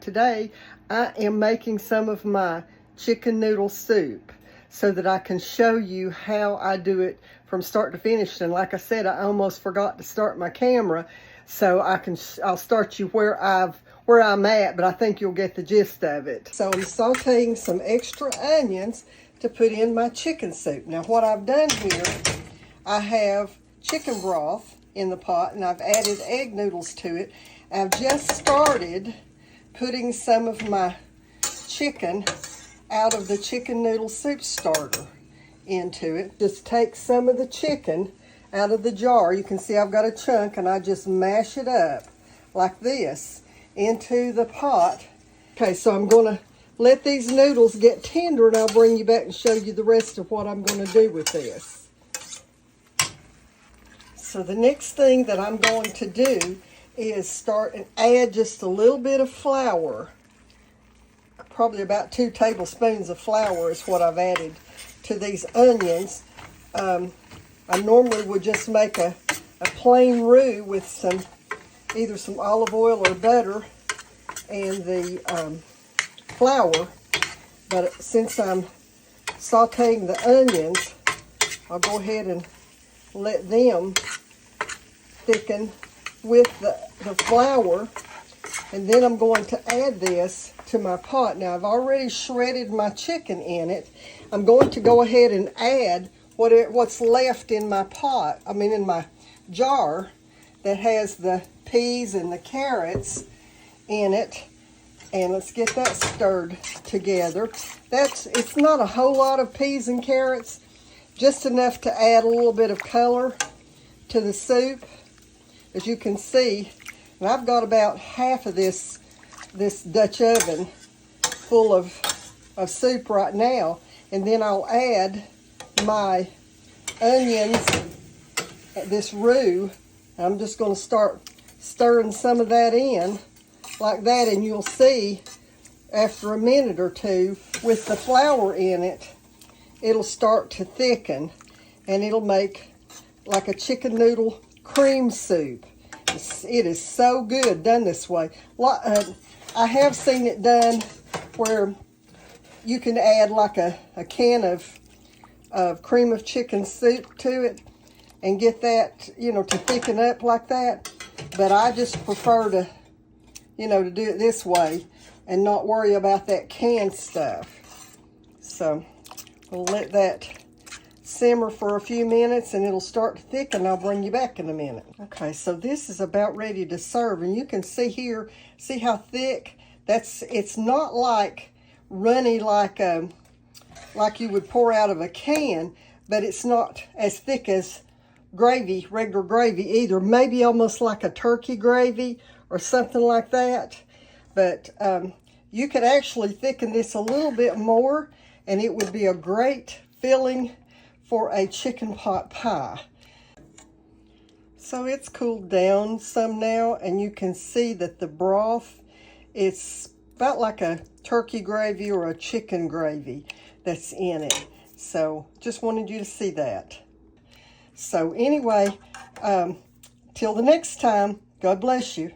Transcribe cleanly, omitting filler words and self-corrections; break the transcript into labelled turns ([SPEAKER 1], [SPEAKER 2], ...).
[SPEAKER 1] Today, I am making some of my chicken noodle soup so that I can show you how I do it from start to finish. And like I said, I almost forgot to start my camera, so I'll start you where I'm at, but I think you'll get the gist of it. So I'm sauteing some extra onions to put in my chicken soup. Now what I've done here, I have chicken broth in the pot and I've added egg noodles to it. I've just started putting some of my chicken out of the chicken noodle soup starter into it. Just take some of the chicken out of the jar. You can see I've got a chunk and I just mash it up like this into the pot. Okay, so I'm going to let these noodles get tender and I'll bring you back and show you the rest of what I'm going to do with this. So the next thing that I'm going to do is start and add just a little bit of flour. Probably about 2 tablespoons of flour is what I've added to these onions. I normally would just make a plain roux with either some olive oil or butter and the flour. But since I'm sauteing the onions, I'll go ahead and let them thicken with the flour, and then I'm going to add this to my pot. Now I've already shredded my chicken in it. I'm going to go ahead and add what's left in my pot, in my jar that has the peas and the carrots in it, and let's get that stirred together. It's not a whole lot of peas and carrots, just enough to add a little bit of color to the soup. As you can see, and I've got about half of this Dutch oven full of soup right now, and then I'll add my onions, this roux. I'm just going to start stirring some of that in like that, and you'll see after a minute or two with the flour in it, it'll start to thicken and it'll make like a chicken noodle cream soup. It is so good done this way. I have seen it done where you can add like a can of cream of chicken soup to it and get that, to thicken up like that. But I just prefer to, to do it this way and not worry about that canned stuff. So we'll let that simmer for a few minutes and it'll start to thicken. I'll bring you back in a minute. Okay, so this is about ready to serve, and you can see here, see how thick it's not like runny like you would pour out of a can, but it's not as thick as gravy, regular gravy either. Maybe almost like a turkey gravy or something like that. But you could actually thicken this a little bit more and it would be a great filling for a chicken pot pie. So it's cooled down some now, and you can see that the broth is about like a turkey gravy or a chicken gravy that's in it. So just wanted you to see that. So anyway, till the next time, God bless you.